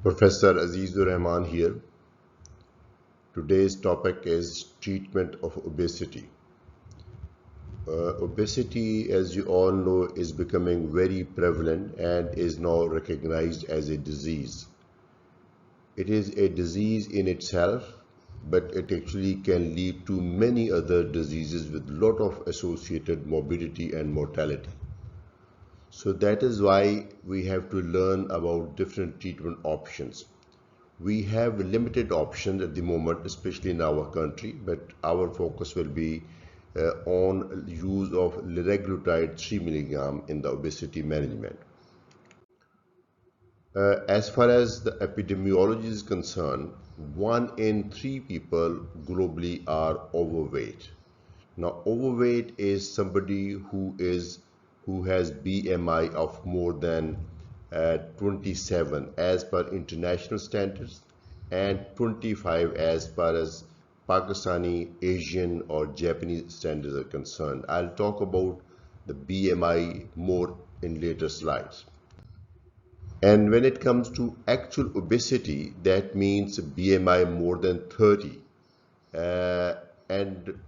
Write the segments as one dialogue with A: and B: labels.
A: Professor Aziz-ur-Rehman here. Today's topic is treatment of obesity. Obesity, as you all know, is becoming very prevalent and is now recognized as a disease. It is a disease in itself, but it actually can lead to many other diseases with a lot of associated morbidity and mortality. So that is why we have to learn about different treatment options. We have limited options at the moment, especially in our country, but our focus will be on use of Liraglutide 3 mg in the obesity management. As far as the epidemiology is concerned, 1 in 3 people globally are overweight. Now, overweight is somebody who has BMI of more than 27 as per international standards and 25 as far as Pakistani, Asian or Japanese standards are concerned. I'll talk about the BMI more in later slides. And when it comes to actual obesity, that means BMI more than 30. And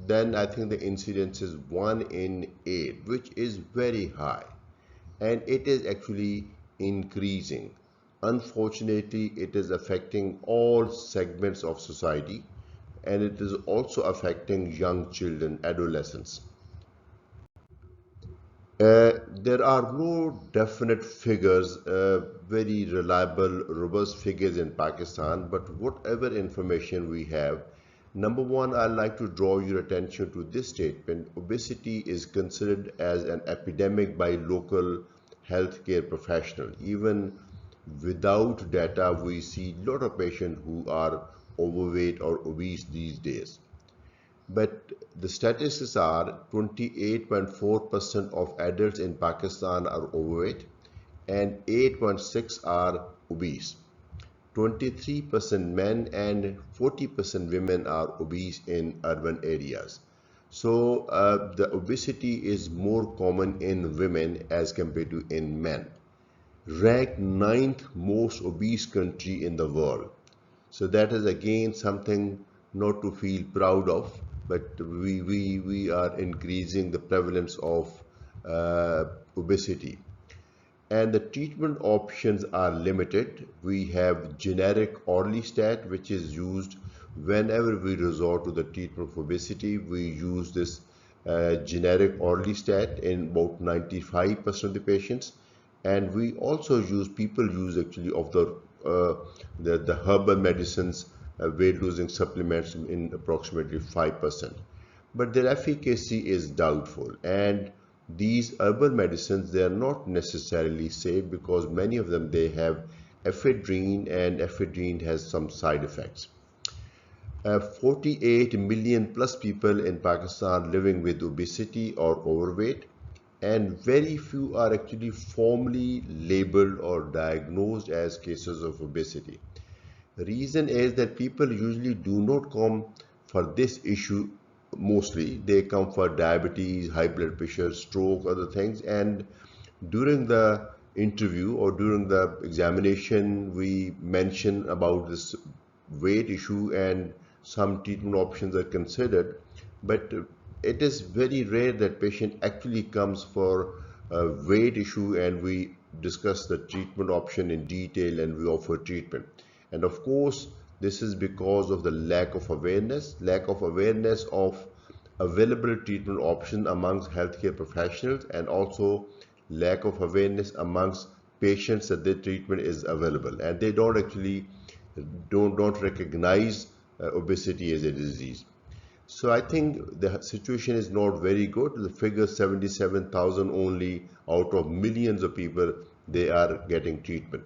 A: then I think the incidence is 1 in 8, which is very high. And it is actually increasing. Unfortunately, it is affecting all segments of society, and it is also affecting young children, adolescents. There are no definite figures, very reliable, robust figures in Pakistan, but whatever information we have, number one, I'd like to draw your attention to this statement. Obesity is considered as an epidemic by local healthcare professionals. Even without data, we see a lot of patients who are overweight or obese these days. But the statistics are 28.4% of adults in Pakistan are overweight and 8.6% are obese. 23% men and 40% women are obese in urban areas. So the obesity is more common in women as compared to in men. Ranked 9th most obese country in the world. So that is again something not to feel proud of, but we are increasing the prevalence of obesity. And the treatment options are limited. We have generic orlistat, which is used whenever we resort to the treatment of obesity. We use this generic orlistat in about 95% of the patients. And we also people use actually of the herbal medicines, weight losing supplements in approximately 5%. But their efficacy is doubtful. And these herbal medicines, they are not necessarily safe because many of them, they have ephedrine, and ephedrine has some side effects. 48 million plus people in Pakistan living with obesity or overweight, and very few are actually formally labeled or diagnosed as cases of obesity. The reason is that people usually do not come for this issue. Mostly they come for diabetes, high blood pressure, stroke, other things, and during the interview or during the examination we mention about this weight issue and some treatment options are considered, but it is very rare that patient actually comes for a weight issue and we discuss the treatment option in detail and we offer treatment. And of course, this is because of the lack of awareness of available treatment options amongst healthcare professionals, and also lack of awareness amongst patients that their treatment is available, and they don't actually don't recognize obesity as a disease. So I think the situation is not very good. The figure 77,000 only out of millions of people, they are getting treatment.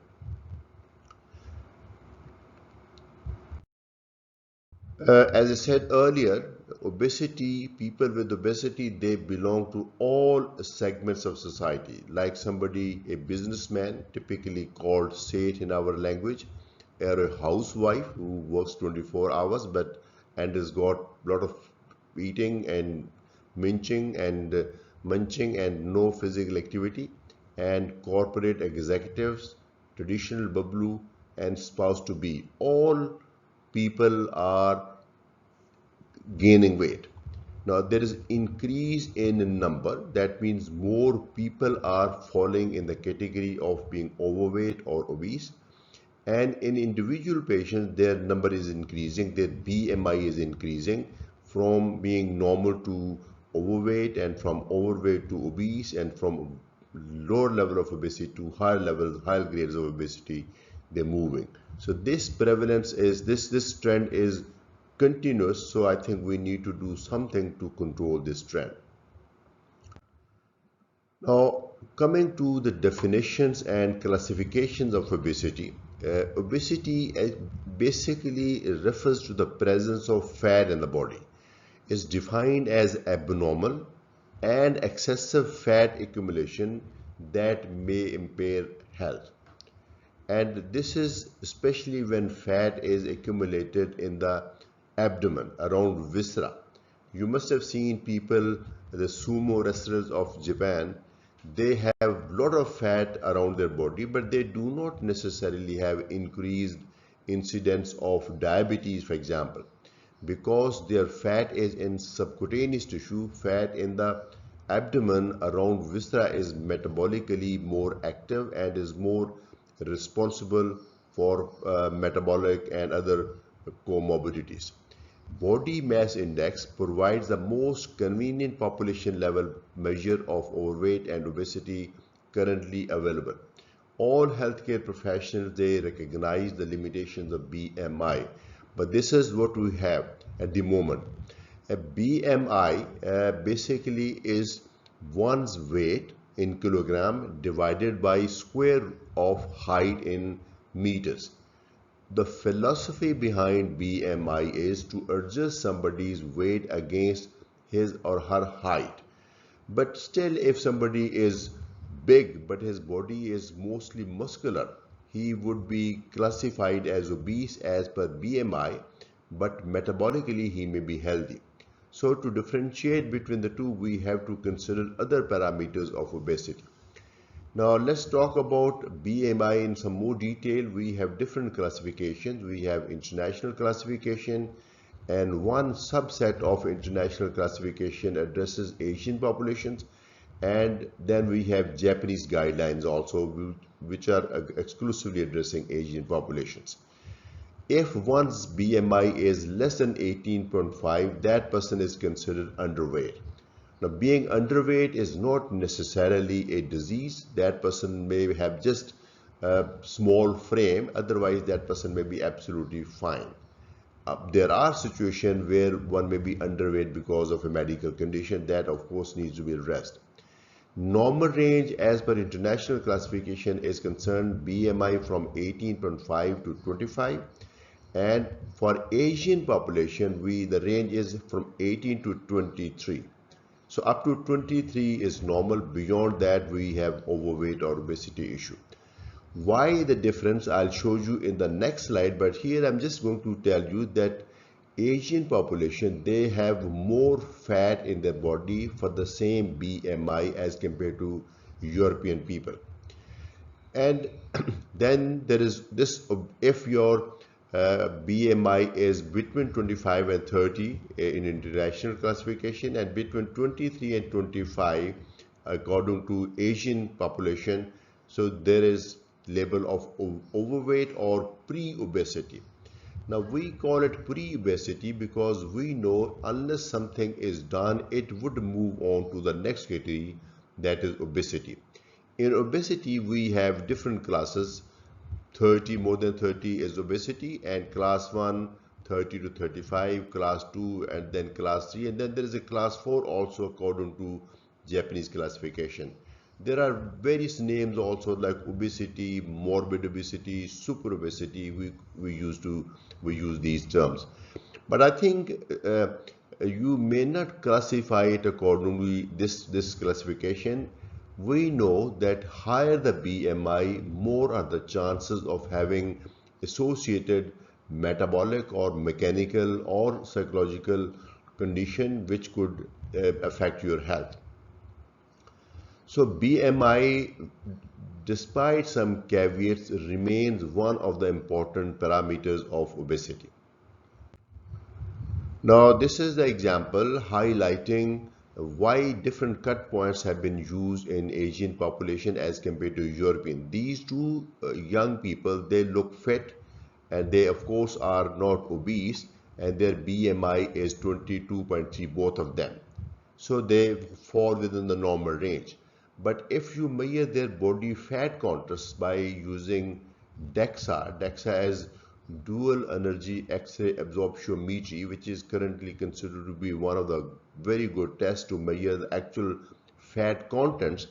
A: As I said earlier, people with obesity, they belong to all segments of society. Like somebody, a businessman, typically called Seth in our language, or a housewife who works 24 hours and has got a lot of eating and munching and no physical activity, and corporate executives, traditional bablu, and supposed to be. All people are gaining weight. Now there is increase in number. That means more people are falling in the category of being overweight or obese. And in individual patients, their number is increasing, their BMI is increasing from being normal to overweight, and from overweight to obese, and from lower level of obesity to higher levels, higher grades of obesity, they're moving. So this prevalence is, this trend is continuous. So I think we need to do something to control this trend. Now, coming to the definitions and classifications of obesity. Obesity basically refers to the presence of fat in the body. It's defined as abnormal and excessive fat accumulation that may impair health. And this is especially when fat is accumulated in the abdomen around viscera. You must have seen people, the sumo wrestlers of Japan, they have a lot of fat around their body, but they do not necessarily have increased incidence of diabetes, for example, because their fat is in subcutaneous tissue. Fat in the abdomen around viscera is metabolically more active and is more responsible for metabolic and other comorbidities. Body mass index provides the most convenient population level measure of overweight and obesity currently available. All healthcare professionals, they recognize the limitations of BMI, but this is what we have at the moment. A BMI basically is one's weight in kilogram divided by square of height in meters. The philosophy behind BMI is to adjust somebody's weight against his or her height. But still, if somebody is big but his body is mostly muscular, he would be classified as obese as per BMI, but metabolically he may be healthy. So to differentiate between the two, we have to consider other parameters of obesity. Now let's talk about BMI in some more detail. We have different classifications. We have international classification, and one subset of international classification addresses Asian populations, and then we have Japanese guidelines also, which are exclusively addressing Asian populations. If one's BMI is less than 18.5, that person is considered underweight. Now, being underweight is not necessarily a disease. That person may have just a small frame, otherwise that person may be absolutely fine. There are situations where one may be underweight because of a medical condition that of course needs to be addressed. Normal range as per international classification is concerned BMI from 18.5 to 25, and for Asian population the range is from 18 to 23. So up to 23 is normal. Beyond that we have overweight or obesity issue. Why the difference I'll show you in the next slide, but here I'm just going to tell you that Asian population, they have more fat in their body for the same BMI as compared to European people. And then there is this, if your BMI is between 25 and 30 in international classification, and between 23 and 25 according to Asian population, so there is label of overweight or pre-obesity. Now we call it pre-obesity because we know unless something is done, it would move on to the next category, that is obesity. In obesity we have different classes. 30, more than 30 is obesity, and class 1 30 to 35, class 2, and then class 3, and then there is a class 4 also according to Japanese classification. There are various names also like obesity, morbid obesity, super obesity. We use these terms, but I think you may not classify it accordingly. This classification, we know that higher the BMI, more are the chances of having associated metabolic or mechanical or psychological condition which could affect your health. So BMI despite some caveats, remains one of the important parameters of obesity. Now, this is the example highlighting why different cut points have been used in Asian population as compared to European. These two young people, they look fit and they of course are not obese, and their BMI is 22.3, both of them. So they fall within the normal range. But if you measure their body fat contrast by using DEXA is dual energy X-ray absorptiometry, which is currently considered to be one of the very good tests to measure the actual fat contents,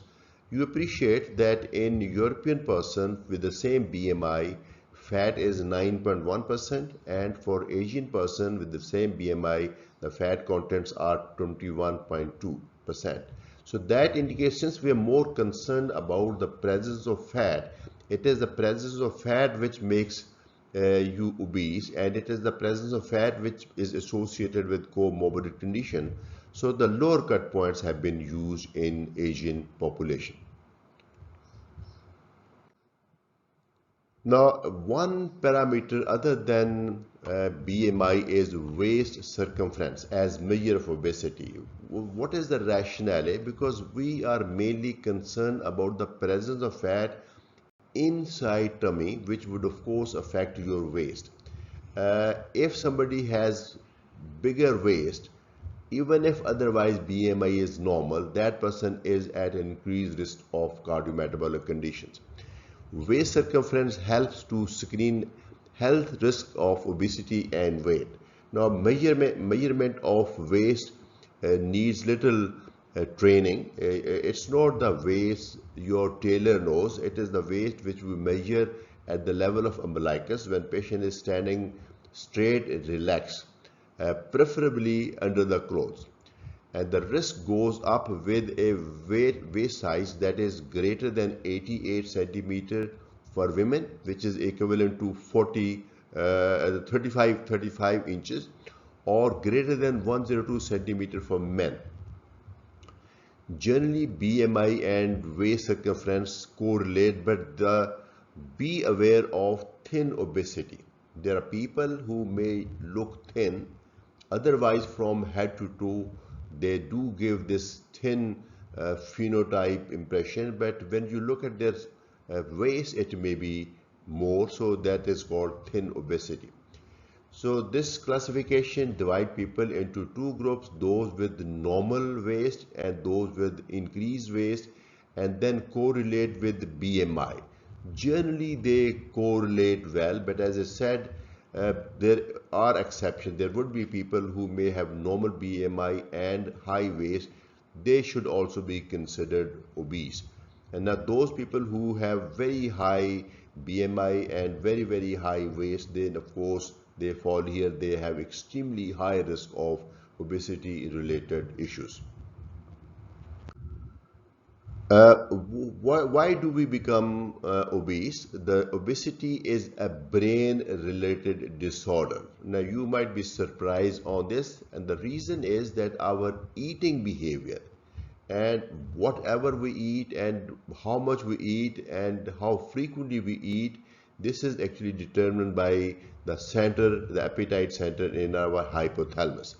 A: you appreciate that in European person with the same BMI, fat is 9.1%, and for Asian person with the same BMI, the fat contents are 21.2%. So that indicates, since we are more concerned about the presence of fat, it is the presence of fat which makes you obese, and it is the presence of fat which is associated with comorbid condition. So the lower cut points have been used in Asian population. Now, one parameter other than BMI is waist circumference as measure of obesity. What is the rationale? Because we are mainly concerned about the presence of fat inside tummy, which would of course affect your waist. If somebody has bigger waist, even if otherwise BMI is normal, that person is at an increased risk of cardiometabolic conditions. Waist circumference helps to screen health risk of obesity and weight. Now, measurement of waist needs little training. It's not the waist your tailor knows. It is the waist which we measure at the level of umbilicus when patient is standing straight and relaxed, preferably under the clothes. And the risk goes up with a waist size that is greater than 88 centimeter for women, which is equivalent to 35 inches, or greater than 102 centimeter for men. Generally, BMI and waist circumference correlate, but be aware of thin obesity. There are people who may look thin, otherwise from head to toe they do give this thin phenotype impression, but when you look at their waist, it may be more, so that is called thin obesity. So this classification divides people into two groups, those with normal waist and those with increased waist, and then correlate with BMI. Generally they correlate well, but as I said, there are exceptions. There would be people who may have normal BMI and high waist. They should also be considered obese. And now those people who have very high BMI and very high waist, then of course they fall here. They have extremely high risk of obesity related issues. Why do we become obese? The obesity is a brain-related disorder. Now, you might be surprised on this, and the reason is that our eating behavior and whatever we eat and how much we eat and how frequently we eat, this is actually determined by the center, the appetite center in our hypothalamus.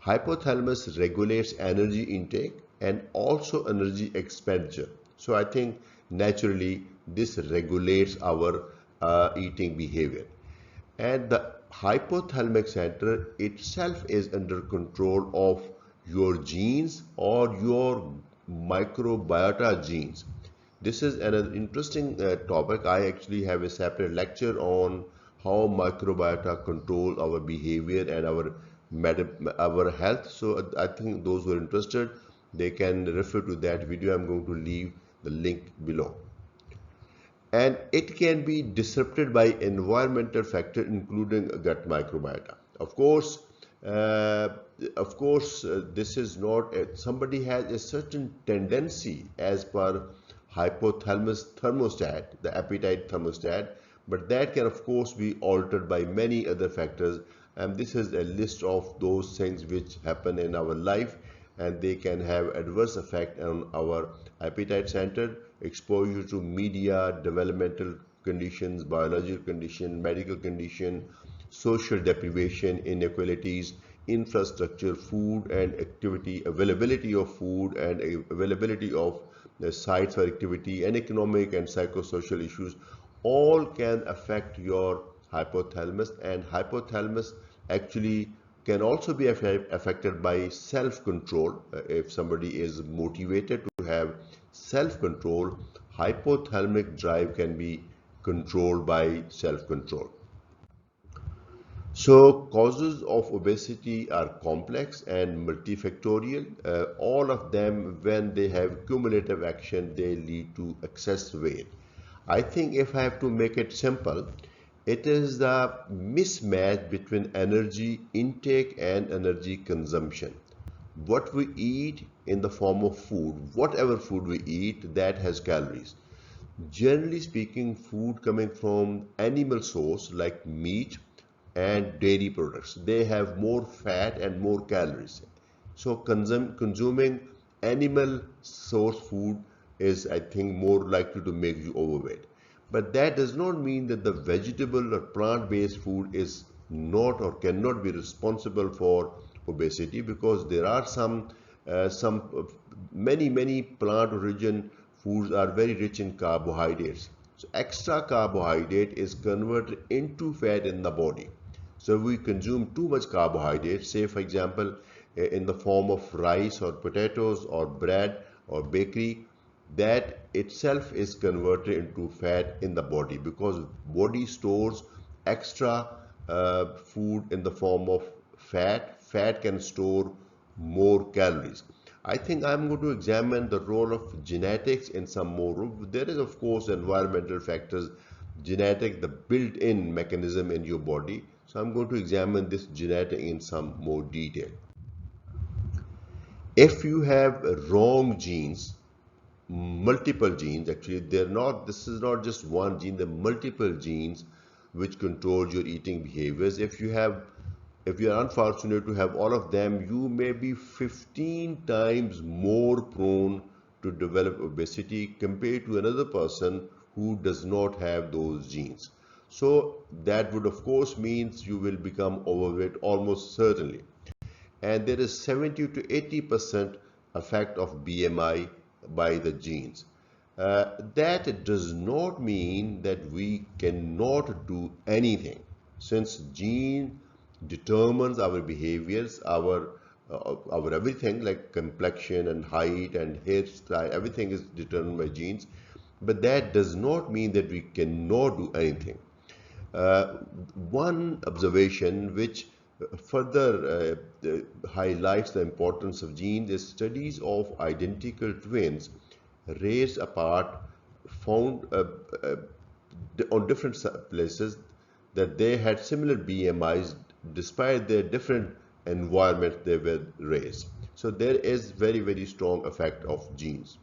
A: Hypothalamus regulates energy intake and also energy expenditure. So I think naturally this regulates our eating behavior. And the hypothalamic center itself is under control of your genes or your microbiota genes. This is another interesting topic. I actually have a separate lecture on how microbiota control our behavior and our health. So I think those who are interested, they can refer to that video. I'm going to leave the link below. And it can be disrupted by environmental factors, including gut microbiota. Of course, this is not somebody has a certain tendency as per hypothalamus thermostat, the appetite thermostat, but that can of course be altered by many other factors. And this is a list of those things which happen in our life, and they can have adverse effect on our appetite center, exposure to media, developmental conditions, biological condition, medical condition, social deprivation, inequalities, infrastructure, food and activity, availability of food and availability of the sites for activity, and economic and psychosocial issues all can affect your hypothalamus. And hypothalamus actually can also be affected by self-control. If somebody is motivated to have self-control, hypothalamic drive can be controlled by self-control. So causes of obesity are complex and multifactorial. All of them, when they have cumulative action, they lead to excess weight. I think if I have to make it simple, it is the mismatch between energy intake and energy consumption. What we eat in the form of food, whatever food we eat, that has calories. Generally speaking, food coming from animal source like meat and dairy products, they have more fat and more calories. So consuming animal source food is, I think, more likely to make you overweight. But that does not mean that the vegetable or plant-based food is not or cannot be responsible for obesity, because there are many plant origin foods are very rich in carbohydrates. So extra carbohydrate is converted into fat in the body. So if we consume too much carbohydrate, say for example in the form of rice or potatoes or bread or bakery, that itself is converted into fat in the body, because body stores extra food in the form of fat. Fat can store more calories. I think I'm going to examine the role of genetics in some more. There is of course environmental factors, genetic, the built-in mechanism in your body. So I'm going to examine this genetic in some more detail. If you have wrong genes, multiple genes, actually this is not just one gene, the multiple genes which control your eating behaviors. If you are unfortunate to have all of them, you may be 15 times more prone to develop obesity compared to another person who does not have those genes. So that would of course means you will become overweight almost certainly. And there is 70 to 80% effect of BMI by the genes. That does not mean that we cannot do anything, since gene determines our behaviors, our everything like complexion and height and hairstyle, everything is determined by genes. But that does not mean that we cannot do anything. One observation which further highlights the importance of genes is studies of identical twins raised apart found on different places that they had similar BMIs despite their different environments they were raised. So there is very strong effect of genes.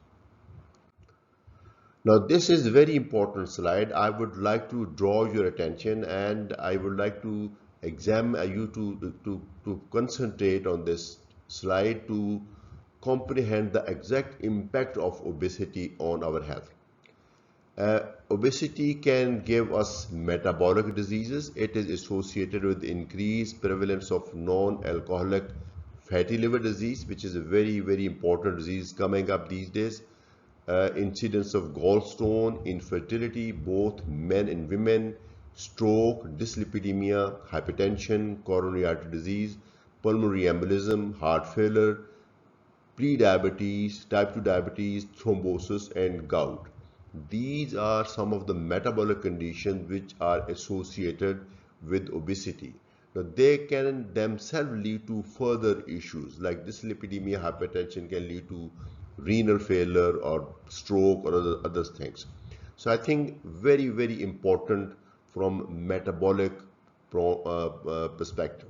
A: Now this is a very important slide. I would like to draw your attention, and I would like to examine you to concentrate on this slide to comprehend the exact impact of obesity on our health. Obesity can give us metabolic diseases. It is associated with increased prevalence of non-alcoholic fatty liver disease, which is a very important disease coming up these days. Incidence of gallstone, infertility, both men and women, stroke, dyslipidemia, hypertension, coronary artery disease, pulmonary embolism, heart failure, pre-diabetes, type 2 diabetes, thrombosis, and gout. These are some of the metabolic conditions which are associated with obesity. Now, they can themselves lead to further issues like dyslipidemia, hypertension can lead to renal failure or stroke or other things. So I think very important from metabolic perspective.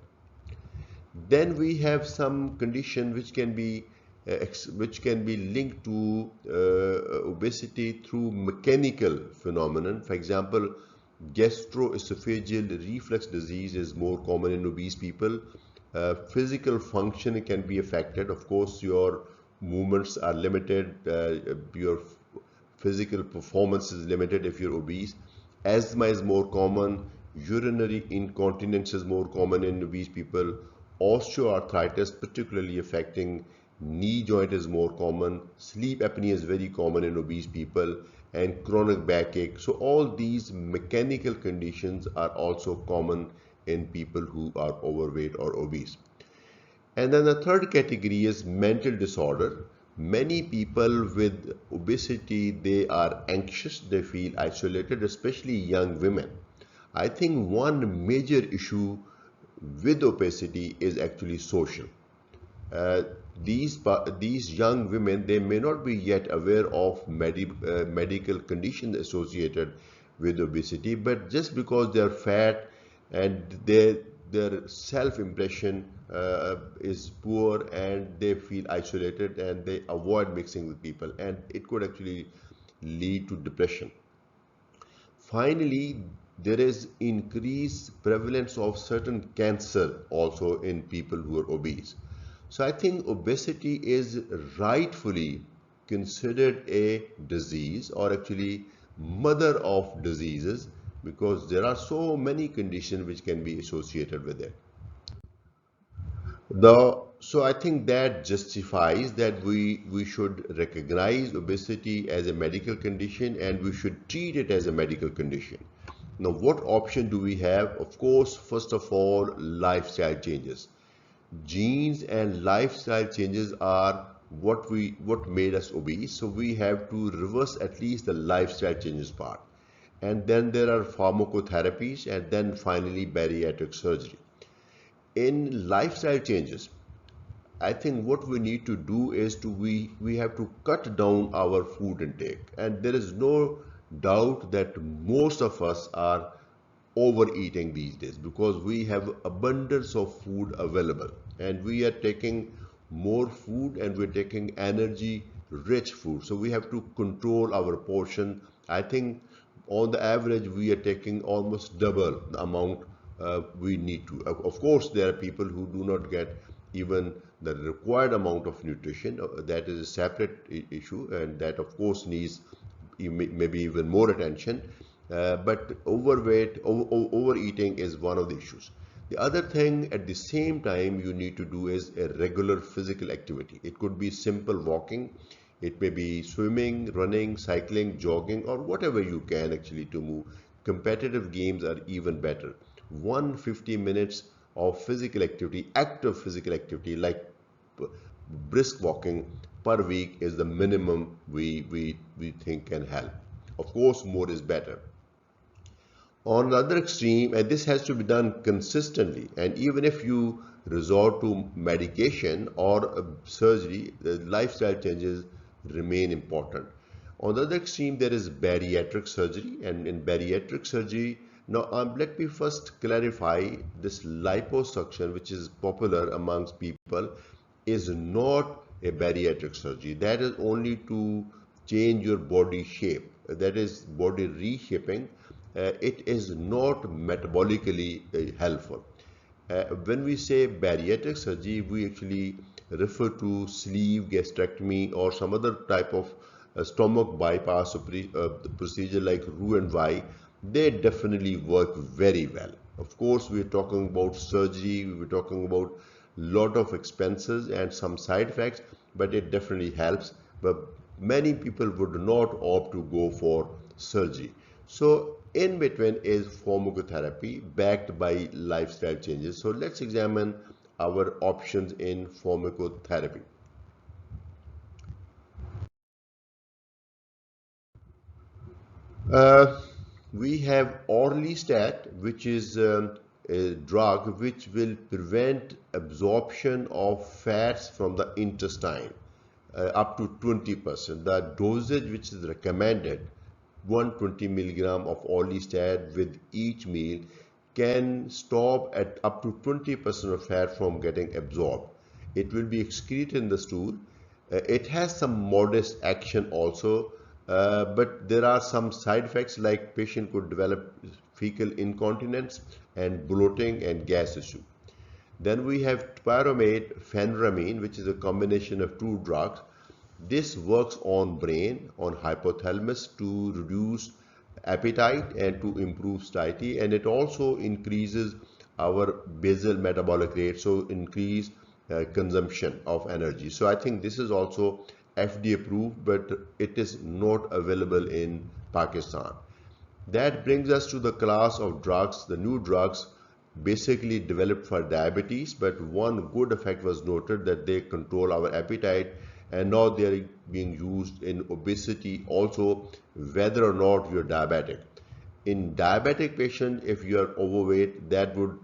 A: Then we have some condition which can be linked to obesity through mechanical phenomenon. For example, gastroesophageal reflux disease is more common in obese people. Physical function can be affected. Of course, your movements are limited, your physical performance is limited if you're obese. Asthma is more common. Urinary incontinence is more common in obese people. Osteoarthritis, particularly affecting knee joint, is more common. Sleep apnea is very common in obese people, and chronic backache. So all these mechanical conditions are also common in people who are overweight or obese. And then the third category is mental disorder. Many people with obesity, they are anxious, they feel isolated, especially young women. I think one major issue with obesity is actually social. Uh, these young women, they may not be yet aware of medical conditions associated with obesity, but just because they are fat and their self impression is poor, and they feel isolated and they avoid mixing with people, and it could actually lead to depression. Finally, there is increased prevalence of certain cancer also in people who are obese. So I think obesity is rightfully considered a disease, or actually mother of diseases, because there are so many conditions which can be associated with it. So I think that justifies that we should recognize obesity as a medical condition, and we should treat it as a medical condition. Now, what option do we have? Of course, first of all, lifestyle changes. Genes and lifestyle changes are what made us obese. So we have to reverse at least the lifestyle changes part. And then there are pharmacotherapies, and then finally bariatric surgery. In lifestyle changes, I think what we need to do is we have to cut down our food intake, and there is no doubt that most of us are overeating these days because we have abundance of food available, and we are taking more food, and we're taking energy rich food, so we have to control our portion. I think on the average we are taking almost double the amount we need to. Of course, there are people who do not get even the required amount of nutrition. That is a separate issue, and that of course needs maybe even more attention. But overeating is one of the issues. The other thing at the same time you need to do is a regular physical activity. It could be simple walking, it may be swimming, running, cycling, jogging, or whatever you can actually to move. Competitive games are even better. 150 minutes of physical activity, active physical activity like brisk walking per week is the minimum we think can help. Of course, more is better. On the other extreme, and this has to be done consistently, and even if you resort to medication or surgery, the lifestyle changes remain important. On the other extreme, there is bariatric surgery, and in bariatric surgery, now let me first clarify this liposuction, which is popular amongst people, is not a bariatric surgery. That is only to change your body shape. That is body reshaping. It is not metabolically helpful. When we say bariatric surgery, we actually refer to sleeve gastrectomy or some other type of stomach bypass procedure like Roux-en-Y. They definitely work very well. Of course, we're talking about surgery, we're talking about lot of expenses and some side effects, but it definitely helps. But many people would not opt to go for surgery. So in between is pharmacotherapy backed by lifestyle changes. So let's examine our options in pharmacotherapy. Uh, we have orlistat, which is a drug which will prevent absorption of fats from the intestine up to 20%. The dosage which is recommended, 120 milligram of orlistat with each meal, can stop at up to 20% of fat from getting absorbed. It will be excreted in the stool. It has some modest action also, but there are some side effects like patient could develop fecal incontinence and bloating and gas issue. Then we have topiramate phenramine, which is a combination of two drugs. This works on brain, on hypothalamus to reduce appetite and to improve satiety, and it also increases our basal metabolic rate, so increase consumption of energy. So I think this is also FDA approved, but it is not available in Pakistan. That brings us to the class of drugs, the new drugs basically developed for diabetes, but one good effect was noted that they control our appetite, and now they are being used in obesity also, whether or not you're diabetic. In diabetic patient, if you are overweight, that would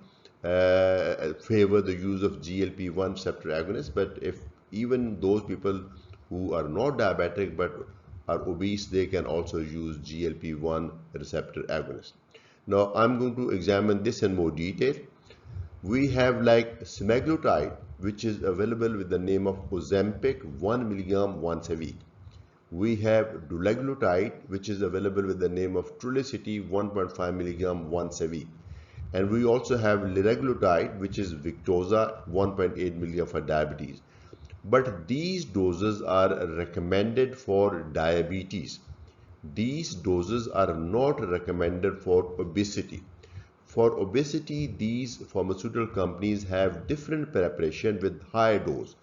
A: favor the use of GLP-1 receptor agonist, but if even those people who are not diabetic but are obese, they can also use GLP-1 receptor agonist. Now I'm going to examine this in more detail. We have like semaglutide, which is available with the name of Ozempic 1 milligram once a week. We have dulaglutide, which is available with the name of Trulicity 1.5 milligram once a week. And we also have liraglutide, which is Victoza 1.8 milligram for diabetes. But these doses are recommended for diabetes. These doses are not recommended for obesity. For obesity, these pharmaceutical companies have different preparation with high dose,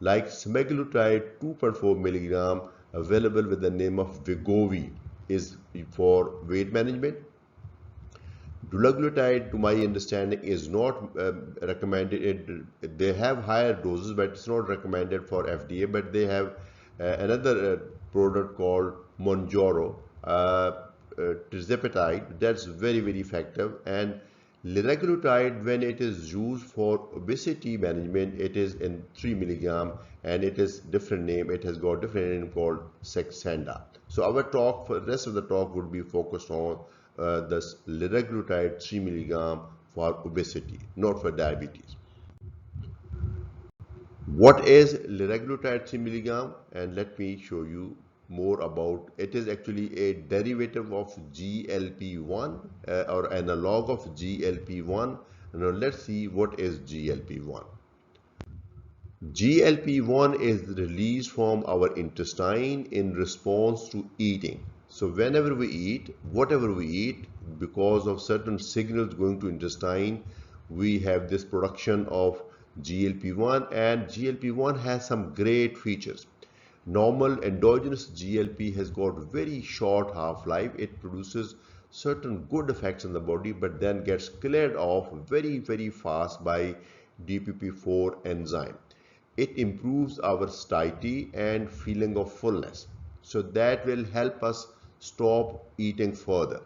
A: like semaglutide 2.4 milligram available with the name of Wegovy is for weight management. Dulaglutide, to my understanding, is not recommended. They have higher doses, but it's not recommended for FDA. But they have another product called Mounjaro, tirzepatide, that's very, very effective. And liraglutide, when it is used for obesity management, it is in 3 milligram, and it is different name. It has got different name called Saxenda. So our talk, for the rest of the talk, would be focused on this liraglutide 3 milligram for obesity, not for diabetes. What is liraglutide 3 milligram? And let me show you more about it. Is actually a derivative of GLP1 or analog of GLP1. Now let's see what is GLP1. GLP1 is released from our intestine in response to eating. So whenever we eat, whatever we eat, because of certain signals going to intestine, we have this production of GLP1, and GLP1 has some great features. Normal endogenous GLP has got very short half-life. It produces certain good effects in the body, but then gets cleared off very, very fast by DPP4 enzyme. It improves our satiety and feeling of fullness. So that will help us stop eating further.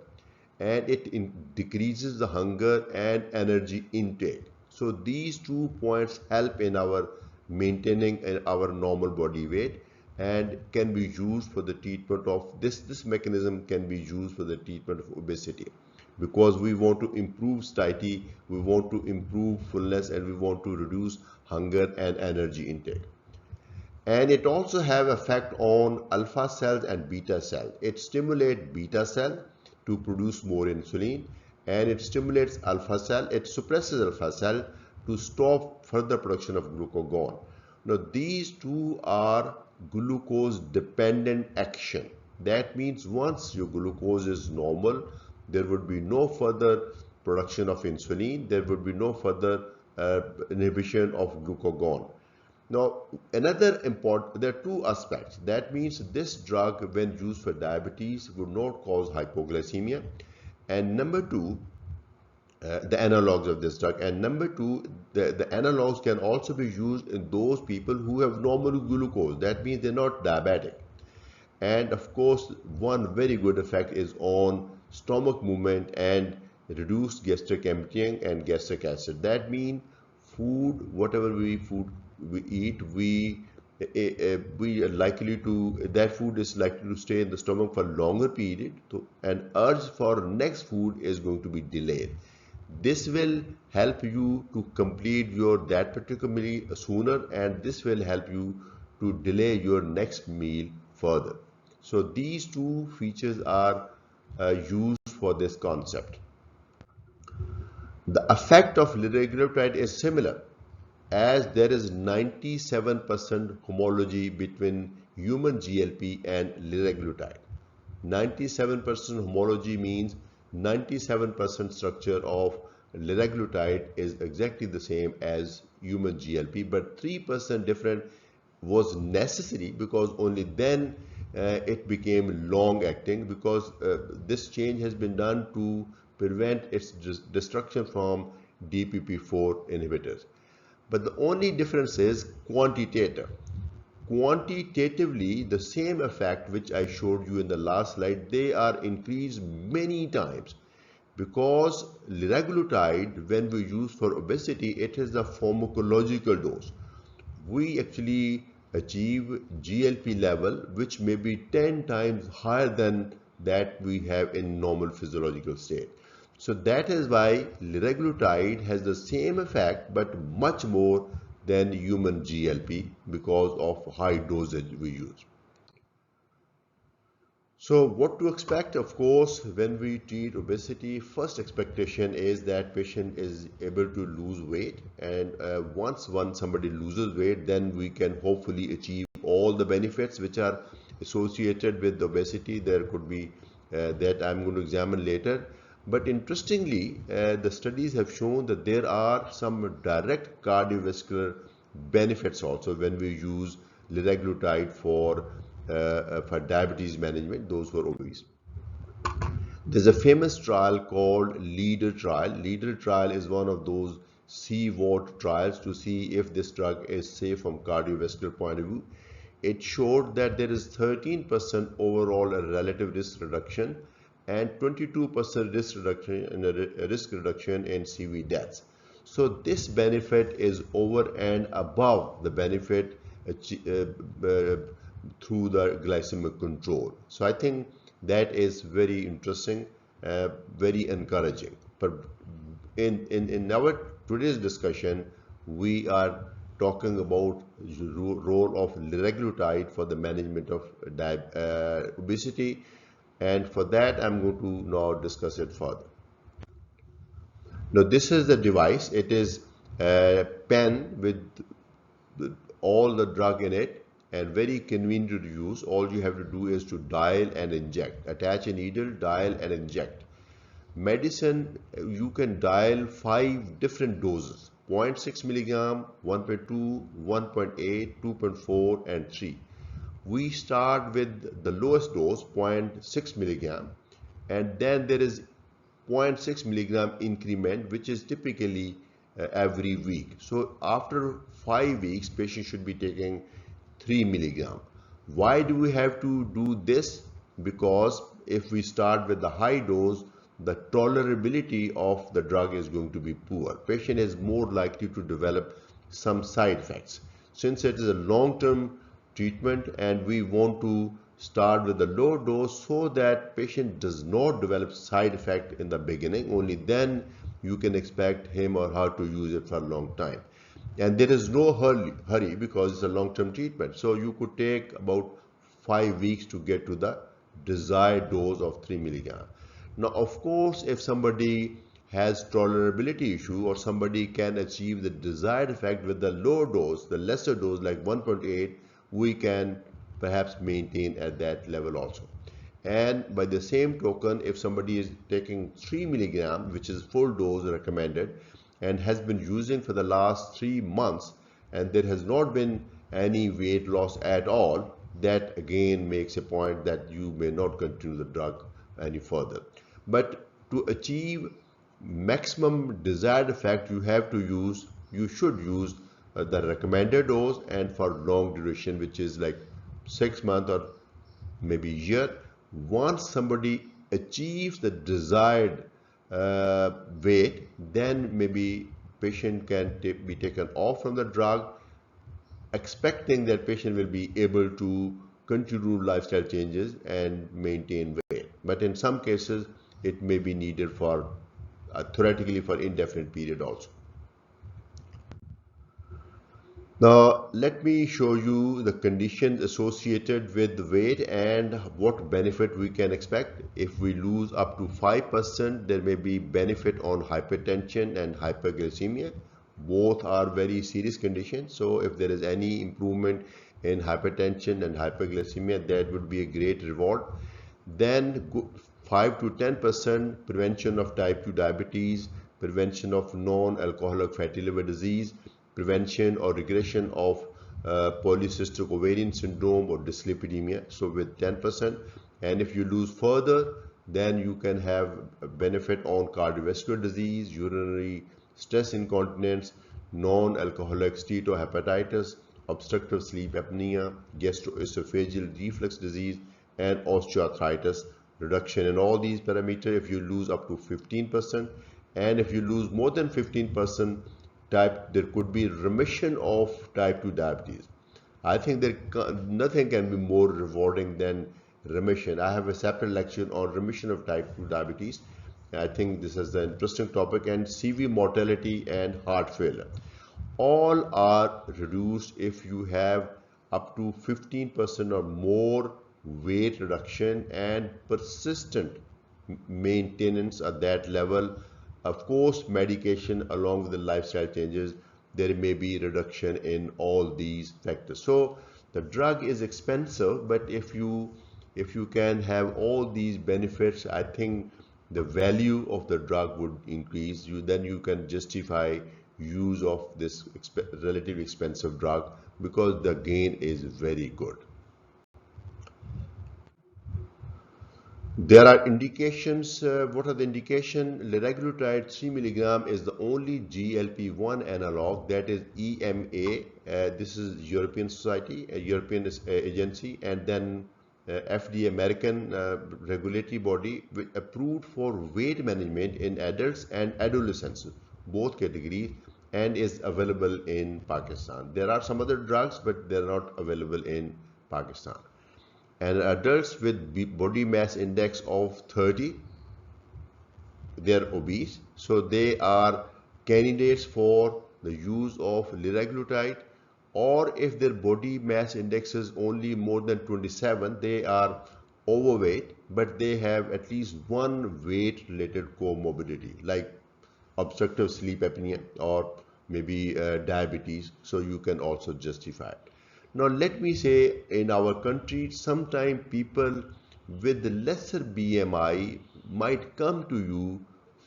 A: And it decreases the hunger and energy intake. So these 2 points help in our maintaining our normal body weight, and can be used for the treatment of this mechanism can be used for the treatment of obesity, because we want to improve satiety, we want to improve fullness, and we want to reduce hunger and energy intake. And it also have effect on alpha cells and beta cell. It stimulates beta cell to produce more insulin, and it stimulates alpha cell, it suppresses alpha cell to stop further production of glucagon. Now these two are glucose dependent action. That means once your glucose is normal, there would be no further production of insulin, there would be no further inhibition of glucagon. Now another important, there are two aspects. That means this drug, when used for diabetes, would not cause hypoglycemia, and number two, the analogs of this drug, and number two, the analogs can also be used in those people who have normal glucose. That means they're not diabetic. And of course, one very good effect is on stomach movement and reduced gastric emptying and gastric acid. That means food, whatever we eat, we are likely to, that food is likely to stay in the stomach for longer period, and urge for next food is going to be delayed. This will help you to complete that particular meal sooner, and this will help you to delay your next meal further. So these two features are used for this concept. The effect of liraglutide is similar, as there is 97% homology between human GLP and liraglutide. 97% homology means 97% structure of liraglutide is exactly the same as human GLP, but 3% different was necessary because only then it became long acting, because this change has been done to prevent its destruction from DPP4 inhibitors. But the only difference is quantitative. Quantitatively, the same effect which I showed you in the last slide, they are increased many times, because liraglutide, when we use for obesity, it is the pharmacological dose. We actually achieve GLP level which may be 10 times higher than that we have in normal physiological state. So that is why liraglutide has the same effect but much more than human GLP because of high dosage we use. So what to expect? Of course, when we treat obesity, first expectation is that patient is able to lose weight, and once somebody loses weight, then we can hopefully achieve all the benefits which are associated with obesity. There could be that I'm going to examine later. But interestingly, the studies have shown that there are some direct cardiovascular benefits also when we use liraglutide for diabetes management, those who are obese. There's a famous trial called LEADER trial. LEADER trial is one of those CVOT trials to see if this drug is safe from cardiovascular point of view. It showed that there is 13% overall relative risk reduction and 22% risk reduction in CV deaths. So this benefit is over and above the benefit through the glycemic control. So I think that is very interesting, very encouraging. But in our today's discussion, we are talking about the role of liraglutide for the management of obesity, and for that I'm going to now discuss it further. Now this is the device. It is a pen with all the drug in it, and very convenient to use. All you have to do is to dial and inject. Attach a needle, dial and inject. Medicine, you can dial 5 different doses: 0.6 milligram, 1.2, 1.8, 2.4 and 3. We start with the lowest dose, 0.6 milligram, and then there is 0.6 milligram increment, which is typically every week. So after 5 weeks, patient should be taking 3 milligram. Why do we have to do this? Because if we start with the high dose, the tolerability of the drug is going to be poor. Patient is more likely to develop some side effects. Since it is a long-term treatment and we want to start with the low dose so that patient does not develop side effect in the beginning, only then you can expect him or her to use it for a long time. And there is no hurry because it's a long-term treatment. So you could take about 5 weeks to get to the desired dose of 3 milligram. Now, of course, if somebody has tolerability issue or somebody can achieve the desired effect with the low dose, the lesser dose like 1.8, we can perhaps maintain at that level also. And by the same token, if somebody is taking 3 milligram, which is full dose recommended, and has been using for the last 3 months, and there has not been any weight loss at all, that again makes a point that you may not continue the drug any further. But to achieve maximum desired effect, you should use the recommended dose, and for long duration, which is like 6 months or maybe a year. Once somebody achieves the desired weight, then maybe patient can be taken off from the drug, expecting that patient will be able to continue lifestyle changes and maintain weight. But in some cases, it may be needed for theoretically for indefinite period also. Now, let me show you the conditions associated with the weight and what benefit we can expect. If we lose up to 5%, there may be benefit on hypertension and hyperglycemia. Both are very serious conditions. So if there is any improvement in hypertension and hyperglycemia, that would be a great reward. Then 5 to 10% prevention of type 2 diabetes, prevention of non-alcoholic fatty liver disease, prevention or regression of polycystic ovarian syndrome or dyslipidemia. So with 10%, and if you lose further, then you can have a benefit on cardiovascular disease, urinary stress incontinence, non-alcoholic steatohepatitis, obstructive sleep apnea, gastroesophageal reflux disease, and osteoarthritis reduction in all these parameters if you lose up to 15%. And if you lose more than 15%, there could be remission of type 2 diabetes. I think nothing can be more rewarding than remission. I have a separate lecture on remission of type 2 diabetes. I think this is an interesting topic. And CV mortality and heart failure all are reduced if you have up to 15% or more weight reduction and persistent maintenance at that level. Of course, medication along with the lifestyle changes, there may be reduction in all these factors. So the drug is expensive, but if you can have all these benefits, I think the value of the drug would increase. Then you can justify use of this relatively expensive drug because the gain is very good. There are indications. What are the indications? Liraglutide 3 milligram is the only GLP1 analog that is EMA. This is European Society, a European agency, and then FDA, American regulatory body, approved for weight management in adults and adolescents, both categories, and is available in Pakistan. There are some other drugs, but they're not available in Pakistan. And adults with body mass index of 30, they're obese, so they are candidates for the use of liraglutide. Or if their body mass index is only more than 27, they are overweight, but they have at least one weight related comorbidity like obstructive sleep apnea or maybe diabetes, so you can also justify it. Now let me say, in our country, sometimes people with the lesser BMI might come to you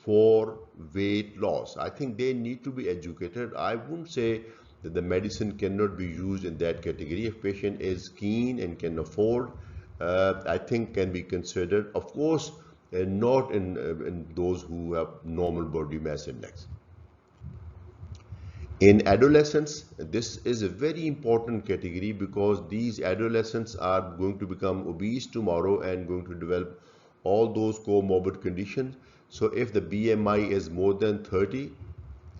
A: for weight loss. I think they need to be educated. I wouldn't say that the medicine cannot be used in that category. If patient is keen and can afford, I think can be considered. Of course, not in those who have normal body mass index. In adolescents, this is a very important category because these adolescents are going to become obese tomorrow and going to develop all those comorbid conditions. So if the BMI is more than 30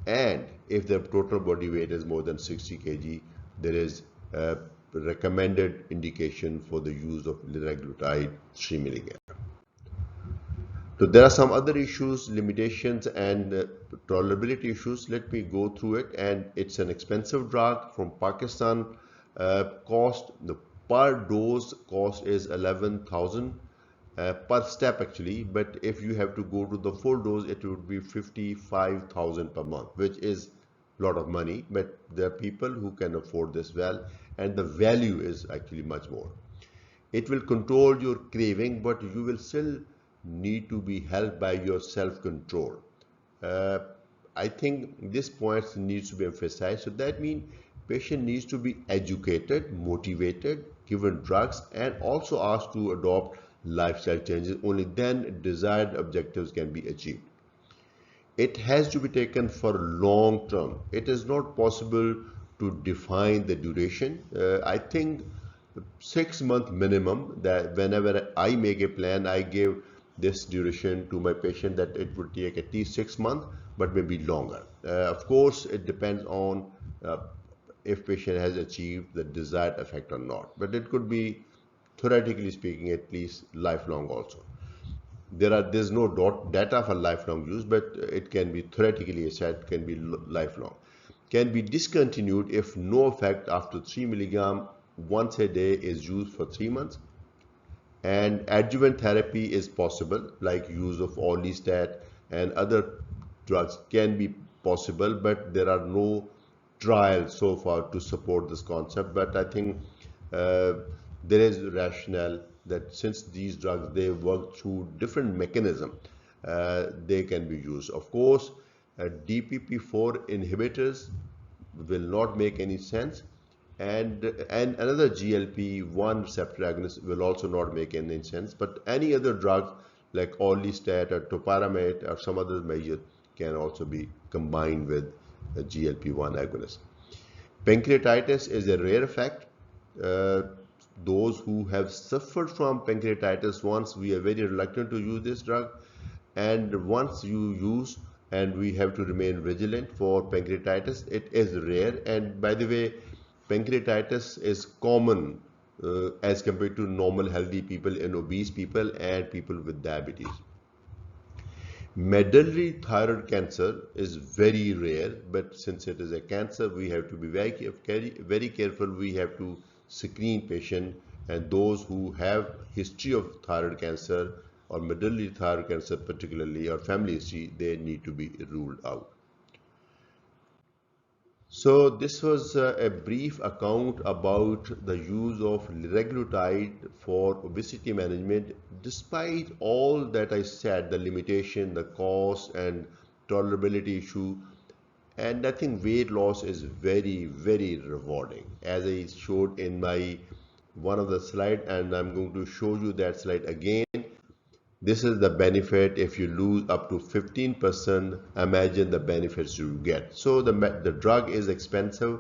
A: and if the total body weight is more than 60 kg, there is a recommended indication for the use of liraglutide 3 milligram. So there are some other issues, limitations and tolerability issues. Let me go through it. And it's an expensive drug from Pakistan. The per dose cost is 11,000 per step actually. But if you have to go to the full dose, it would be 55,000 per month, which is a lot of money. But there are people who can afford this well, and the value is actually much more. It will control your craving, but you will still need to be helped by your self-control. I think this point needs to be emphasized. So that means patient needs to be educated, motivated, given drugs, and also asked to adopt lifestyle changes. Only then desired objectives can be achieved. It has to be taken for long term. It is not possible to define the duration. I think 6 month minimum, that whenever I make a plan, I give this duration to my patient that it would take at least 6 months, but maybe longer. Of course, it depends on if patient has achieved the desired effect or not, but it could be, theoretically speaking, at least lifelong also. There's no data for lifelong use, but it can be theoretically said can be lifelong. Can be discontinued if no effect after 3 milligram once a day is used for 3 months. And adjuvant therapy is possible, like use of orlistat and other drugs can be possible, but there are no trials so far to support this concept. But I think there is rationale that since these drugs, they work through different mechanism, they can be used. Of course, DPP-4 inhibitors will not make any sense, and another GLP-1 receptor agonist will also not make any sense, but any other drug like orlistat or topiramate or some other measure can also be combined with a GLP-1 agonist. Pancreatitis is a rare effect. Uh, those who have suffered from pancreatitis, once we are very reluctant to use this drug, and once you use, and we have to remain vigilant for pancreatitis. It is rare, and by the way, pancreatitis is common as compared to normal healthy people in obese people and people with diabetes. Medullary thyroid cancer is very rare, but since it is a cancer, we have to be very careful. We have to screen patient, and those who have history of thyroid cancer or medullary thyroid cancer particularly, or family history, they need to be ruled out. So this was a brief account about the use of liraglutide for obesity management. Despite all that I said, the limitation, the cost and tolerability issue, and I think weight loss is very, very rewarding. As I showed in my one of the slide, and I'm going to show you that slide again. This is the benefit. If you lose up to 15%, imagine the benefits you get. So the drug is expensive,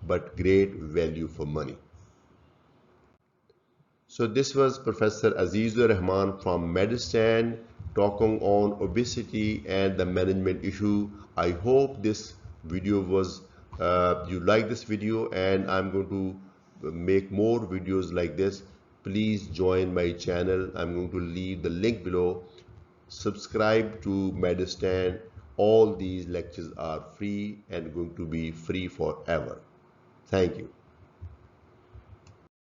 A: but great value for money. So this was Professor Aziz-ur-Rehman from Medurstand talking on obesity and the management issue. I hope this video was, you like this video, and I'm going to make more videos like this. Please join my channel. I'm going to leave the link below. Subscribe to Medurstand. All these lectures are free and going to be free forever. Thank you.